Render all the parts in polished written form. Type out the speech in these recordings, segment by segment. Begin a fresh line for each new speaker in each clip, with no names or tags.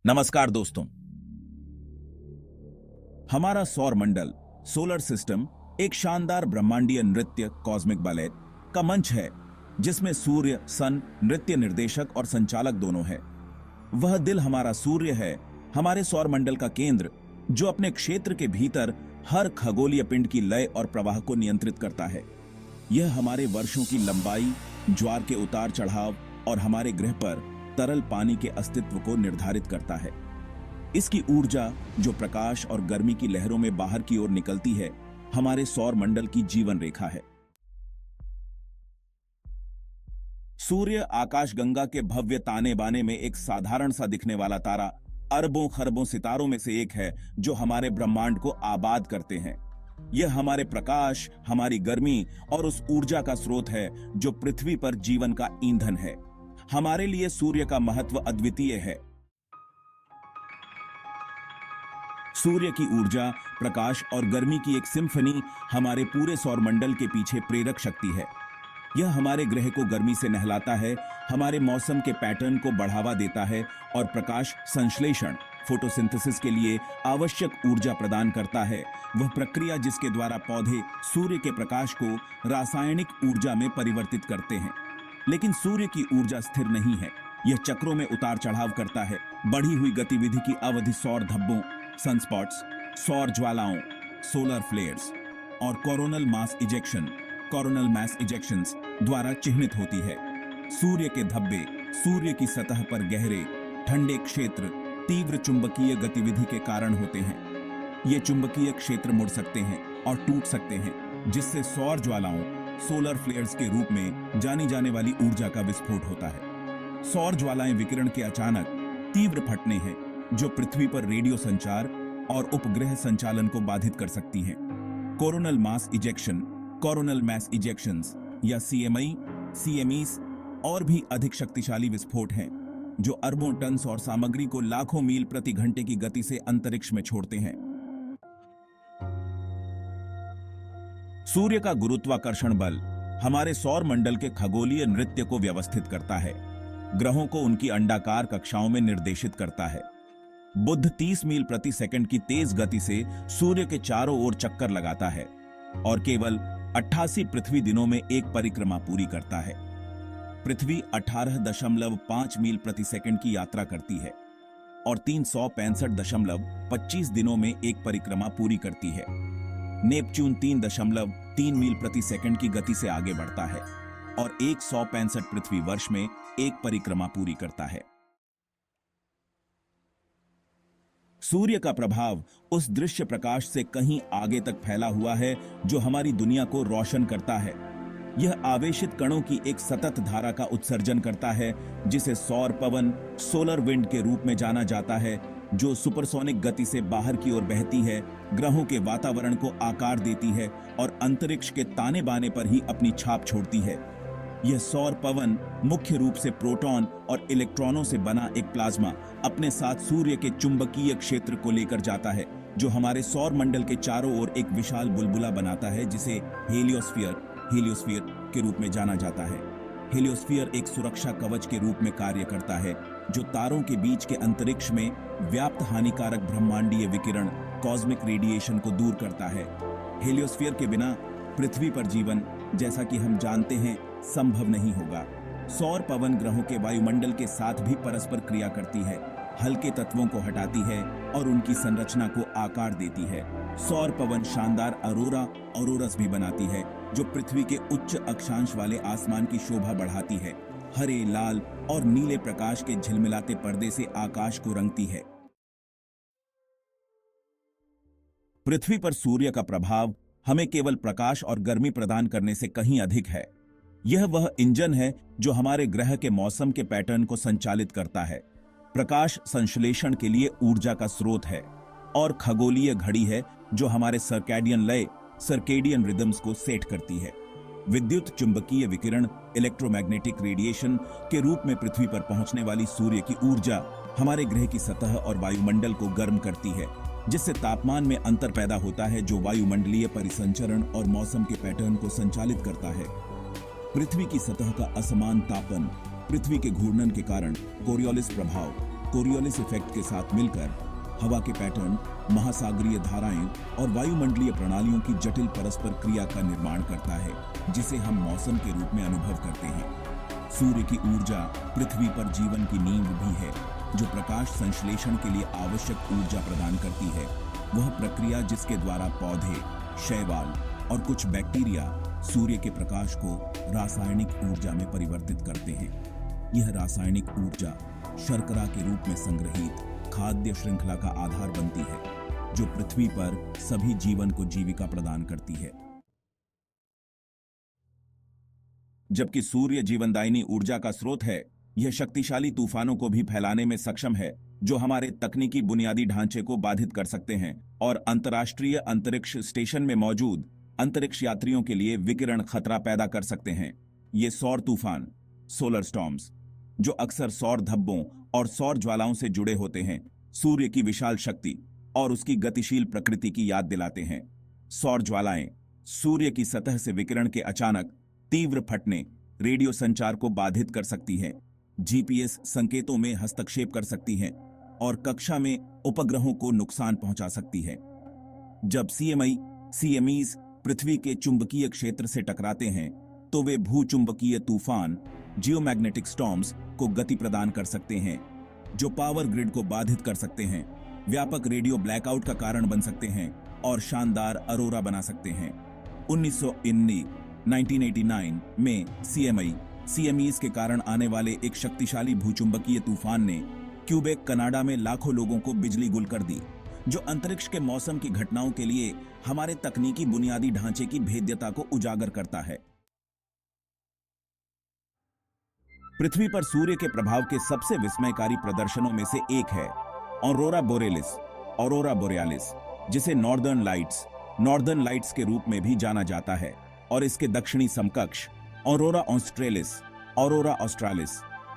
नमस्कार दोस्तों। हमारा सौर मंडल सोलर सिस्टम एक शानदार ब्रह्मांडीय नृत्य कॉस्मिक बैलेट का मंच है जिसमें सूर्य सन नृत्य निर्देशक और संचालक दोनों है। वह दिल हमारा सूर्य है, हमारे सौर मंडल का केंद्र, जो अपने क्षेत्र के भीतर हर खगोलीय पिंड की लय और प्रवाह को नियंत्रित करता है। यह हमारे वर्षों की लंबाई, ज्वार के उतार चढ़ाव और हमारे ग्रह पर तरल पानी के अस्तित्व को निर्धारित करता है। इसकी ऊर्जा जो प्रकाश और गर्मी की लहरों में बाहर की ओर निकलती है, हमारे सौर मंडल की जीवन रेखा है। सूर्य आकाशगंगा के भव्य ताने बाने में एक साधारण सा दिखने वाला तारा अरबों खरबों सितारों में से एक है जो हमारे ब्रह्मांड को आबाद करते हैं। यह हमारे प्रकाश, हमारी गर्मी और उस ऊर्जा का स्रोत है जो पृथ्वी पर जीवन का ईंधन है। हमारे लिए सूर्य का महत्व अद्वितीय है। सूर्य की ऊर्जा, प्रकाश और गर्मी की एक सिम्फनी हमारे पूरे सौर मंडल के पीछे प्रेरक शक्ति है। यह हमारे ग्रह को गर्मी से नहलाता है, हमारे मौसम के पैटर्न को बढ़ावा देता है और प्रकाश संश्लेषण फोटोसिंथेसिस के लिए आवश्यक ऊर्जा प्रदान करता है। वह प्रक्रिया जिसके द्वारा पौधे सूर्य के प्रकाश को रासायनिक ऊर्जा में परिवर्तित करते हैं। लेकिन सूर्य की ऊर्जा स्थिर नहीं है, यह चक्रों में उतार चढ़ाव करता है। बढ़ी हुई गतिविधि की अवधि सौर धब्बों, सनस्पॉट्स, सौर ज्वालाओं, सोलर फ्लेयर्स और कोरोनल मास इजेक्शंस द्वारा चिह्नित होती है। सूर्य के धब्बे सूर्य की सतह पर गहरे ठंडे क्षेत्र तीव्र चुंबकीय गतिविधि के कारण होते हैं। ये चुंबकीय क्षेत्र मुड़ सकते हैं और टूट सकते हैं, जिससे सौर ज्वालाओं, सोलर फ्लेयर्स के रूप में जानी जाने वाली ऊर्जा का विस्फोट होता है। सौर ज्वालाएं विकिरण के अचानक तीव्र फटने हैं जो पृथ्वी पर रेडियो संचार और उपग्रह संचालन को बाधित कर सकती हैं। कोरोनल मास इजेक्शंस या CMEs और भी अधिक शक्तिशाली विस्फोट हैं जो अरबों टन सौर सामग्री को लाखों मील प्रति घंटे की गति से अंतरिक्ष में छोड़ते हैं। सूर्य का गुरुत्वाकर्षण बल हमारे सौर मंडल के खगोलीय नृत्य को व्यवस्थित करता है, ग्रहों को उनकी अंडाकार कक्षाओं में निर्देशित करता है। बुध 30 मील प्रति सेकंड की तेज गति से सूर्य के चारों ओर चक्कर लगाता है और केवल 88 पृथ्वी दिनों में एक परिक्रमा पूरी करता है। पृथ्वी 18.5 मील प्रति सेकंड की यात्रा करती है और 365.25 दिनों में एक परिक्रमा पूरी करती है। नेपच्यून 3.3 मील प्रति सेकंड की गति से आगे बढ़ता है और 165 पृथ्वी वर्ष में एक परिक्रमा पूरी करता है। सूर्य का प्रभाव उस दृश्य प्रकाश से कहीं आगे तक फैला हुआ है जो हमारी दुनिया को रोशन करता है। यह आवेशित कणों की एक सतत धारा का उत्सर्जन करता है जिसे सौर पवन, सोलर विंड के रूप में जाना जाता है, जो सुपरसोनिक गति से बाहर की ओर बहती है, ग्रहों के वातावरण को आकार देती है और अंतरिक्ष के ताने बाने पर ही अपनी छाप छोड़ती है। यह सौर पवन मुख्य रूप से प्रोटॉन और इलेक्ट्रॉनों से बना एक प्लाज्मा अपने साथ सूर्य के चुंबकीय क्षेत्र को लेकर जाता है, जो हमारे सौर मंडल के चारों ओर एक विशाल बुलबुला बनाता है जिसे हेलियोस्फीयर के रूप में जाना जाता है। हेलियोस्फीयर एक सुरक्षा कवच के रूप में कार्य करता है जो तारों के बीच के अंतरिक्ष में व्याप्त हानिकारक ब्रह्मांडीय विकिरण कॉस्मिक रेडिएशन को दूर करता है। हेलियोस्फीयर के बिना पृथ्वी पर जीवन, जैसा कि हम जानते हैं, संभव नहीं होगा। सौर पवन ग्रहों के वायुमंडल के साथ भी परस्पर क्रिया करती है, हल्के तत्वों को हटाती है और उनकी संरचना को आकार देती है। सौर पवन शानदार ऑरोरस भी बनाती है जो पृथ्वी के उच्च अक्षांश वाले आसमान की शोभा बढ़ाती है। हरे, लाल और नीले प्रकाश के झिलमिलाते पर्दे से आकाश को रंगती है। पृथ्वी पर सूर्य का प्रभाव हमें केवल प्रकाश और गर्मी प्रदान करने से कहीं अधिक है। यह वह इंजन है जो हमारे ग्रह के मौसम के पैटर्न को संचालित करता है, प्रकाश संश्लेषण के लिए ऊर्जा का स्रोत है और खगोलीय घड़ी है जो हमारे सर्केडियन रिदम्स को सेट करती है। विद्युत चुंबकीय विकिरण इलेक्ट्रोमैग्नेटिक रेडिएशन के रूप में पृथ्वी पर पहुंचने वाली सूर्य की ऊर्जा हमारे ग्रह की सतह और वायुमंडल को गर्म करती है, जिससे तापमान में अंतर पैदा होता है जो वायुमंडलीय परिसंचरण और मौसम के पैटर्न को संचालित करता है। पृथ्वी की सतह का असमान तापन पृथ्वी के घूर्णन के कारण कोरियोलिस प्रभाव कोरियोलिस इफेक्ट के साथ मिलकर हवा के पैटर्न, महासागरीय धाराएं और वायुमंडलीय प्रणालियों की जटिल परस्पर क्रिया का निर्माण करता है, जिसे हम मौसम के रूप में अनुभव करते हैं। सूर्य की ऊर्जा पृथ्वी पर जीवन की नींव भी है, जो प्रकाश संश्लेषण के लिए आवश्यक ऊर्जा प्रदान करती है। वह प्रक्रिया जिसके द्वारा पौधे, शैवाल और कुछ बैक्टीरिया सूर्य के प्रकाश को रासायनिक ऊर्जा में परिवर्तित करते हैं। यह रासायनिक ऊर्जा शर्करा के रूप में संग्रहित खाद्य श्रृंखला का आधार बनती है, जो पृथ्वी पर सभी जीवन को जीविका प्रदान करती है। जबकि सूर्य जीवनदायिनी ऊर्जा का स्रोत है, यह शक्तिशाली तूफानों को भी फैलाने में सक्षम है, जो हमारे तकनीकी बुनियादी ढांचे को बाधित कर सकते हैं और अंतर्राष्ट्रीय अंतरिक्ष स्टेशन में मौजूद अंतरिक्ष यात्रियों के लिए विकिरण खतरा पैदा कर सकते हैं। ये सौर तूफान, सोलर स्टॉर्म्स, जो अक्सर सौर धब्बों और सौर ज्वालाओं से जुड़े होते हैं, सूर्य की विशाल शक्ति और उसकी गतिशील प्रकृति की याद दिलाते हैं। सौर ज्वालाएं सूर्य की सतह से विकिरण के अचानक तीव्र फटने रेडियो संचार को बाधित कर सकती हैं, जीपीएस संकेतों में हस्तक्षेप कर सकती हैं और कक्षा में उपग्रहों को नुकसान पहुंचा सकती है। जब सीएमईज पृथ्वी के चुंबकीय क्षेत्र से टकराते हैं, तो वे भूचुंबकीय तूफान, जियोमैग्नेटिक स्टॉर्म्स को गति प्रदान कर सकते हैं, जो पावर ग्रिड को बाधित कर सकते हैं, व्यापक रेडियो ब्लैकआउट का कारण बन सकते हैं और शानदार अरोरा बना सकते हैं। 1989 में सीएमईज के कारण आने वाले एक शक्तिशाली भूचुंबकीय तूफान ने क्यूबेक, कनाडा में लाखों लोगों को बिजली गुल कर दी, जो अंतरिक्ष के मौसम की घटनाओं के लिए हमारे तकनीकी बुनियादी ढांचे की भेद्यता को उजागर करता है। पृथ्वी पर सूर्य के प्रभाव के सबसे विस्मयकारी प्रदर्शनों में से एक है ऑरोरा बोरेलिस, जिसे नॉर्दर्न लाइट्स के रूप में भी जाना जाता है, और इसके दक्षिणी समकक्ष ऑरोरा ऑस्ट्रालिस,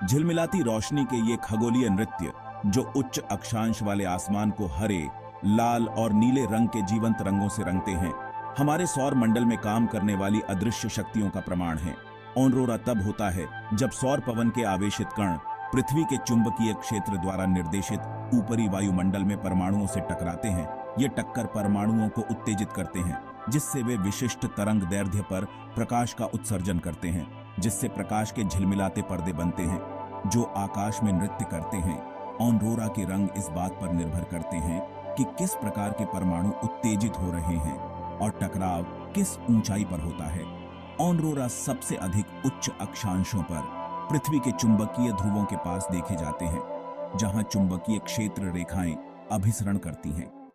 झिलमिलाती रोशनी के ये खगोलीय नृत्य, जो उच्च अक्षांश वाले आसमान को हरे, लाल और नीले रंग के जीवंत रंगों से रंगते हैं, हमारे सौर मंडल में काम करने वाली अदृश्य शक्तियों का प्रमाण है। ऑरोरा तब होता है जब सौर पवन के आवेशित कण पृथ्वी के चुंबकीय क्षेत्र द्वारा निर्देशित ऊपरी वायुमंडल में परमाणुओं से टकराते हैं। ये टक्कर परमाणुओं को उत्तेजित करते हैं, जिससे वे विशिष्ट तरंग दैर्ध्य पर प्रकाश का उत्सर्जन करते हैं, जिससे प्रकाश के झिलमिलाते पर्दे बनते हैं, जो आकाश में नृत्य करते हैं। ऑरोरा के रंग इस बात पर निर्भर करते हैं कि किस प्रकार के परमाणु उत्तेजित हो रहे हैं और टकराव किस ऊंचाई पर होता है। ऑरोरा सबसे अधिक उच्च अक्षांशों पर पृथ्वी के चुंबकीय ध्रुवों के पास देखे जाते हैं, जहां चुंबकीय क्षेत्र रेखाएं अभिसरण करती हैं।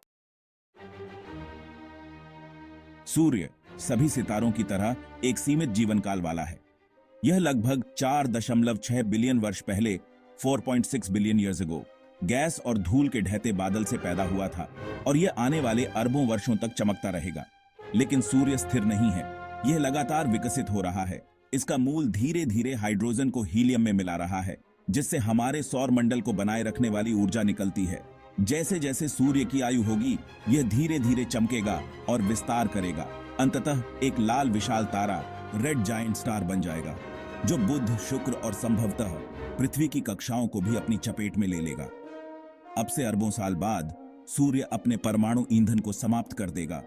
सूर्य सभी सितारों की तरह एक सीमित जीवन काल वाला है। यह लगभग 4.6 बिलियन वर्ष पहले 4.6 बिलियन ईयर्स अगो गैस और धूल के ढहते बादल से पैदा हुआ था, और यह आने वाले अरबों वर्षों तक चमकता रहेगा। लेकिन सूर्य स्थिर नहीं है, यह लगातार विकसित हो रहा है। इसका मूल धीरे धीरे हाइड्रोजन को हीलियम में मिला रहा है, जिससे हमारे सौर मंडल को बनाए रखने वाली ऊर्जा निकलती है। जैसे जैसे सूर्य की आयु होगी, यह धीरे धीरे चमकेगा और विस्तार करेगा। अंततः एक लाल विशाल तारा, रेड जायंट स्टार बन जाएगा, जो बुध, शुक्र और संभवतः पृथ्वी की कक्षाओं को भी अपनी चपेट में ले लेगा। अब से अरबों साल बाद सूर्य अपने परमाणु ईंधन को समाप्त कर देगा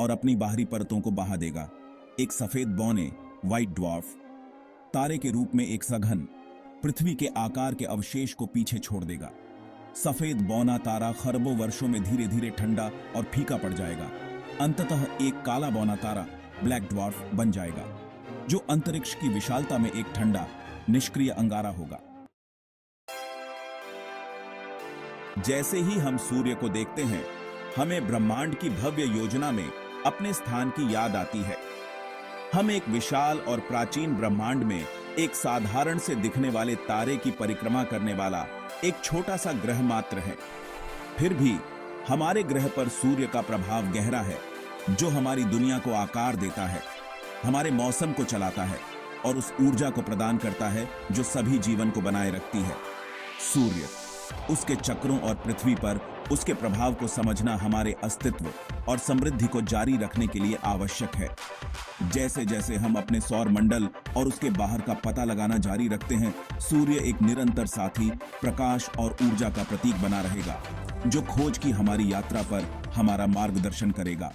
और अपनी बाहरी परतों को बहा देगा। एक सफेद बौने, व्हाइट ड्वार्फ तारे के रूप में एक सघन, पृथ्वी के आकार के अवशेष को पीछे छोड़ देगा। सफेद बौना तारा खरबों वर्षों में धीरे धीरे ठंडा और फीका पड़ जाएगा। अंततः एक काला बौना तारा, ब्लैक ड्वार्फ बन जाएगा, जो अंतरिक्ष की विशालता में एक ठंडा, निष्क्रिय अंगारा होगा। जैसे ही हम सूर्य को देखते हैं, हमें ब्रह्मांड की भव्य योजना में अपने स्थान की याद आती है। हम एक विशाल और प्राचीन ब्रह्मांड में एक साधारण से दिखने वाले तारे की परिक्रमा करने वाला एक छोटा सा ग्रह मात्र है। फिर भी हमारे ग्रह पर सूर्य का प्रभाव गहरा है, जो हमारी दुनिया को आकार देता है, हमारे मौसम को चलाता है और उस ऊर्जा को प्रदान करता है जो सभी जीवन को बनाए रखती है। सूर्य उसके चक्रों और पृथ्वी पर उसके प्रभाव को समझना हमारे अस्तित्व और समृद्धि को जारी रखने के लिए आवश्यक है। जैसे जैसे हम अपने सौर मंडल और उसके बाहर का पता लगाना जारी रखते हैं, सूर्य एक निरंतर साथी, प्रकाश और ऊर्जा का प्रतीक बना रहेगा, जो खोज की हमारी यात्रा पर हमारा मार्गदर्शन करेगा।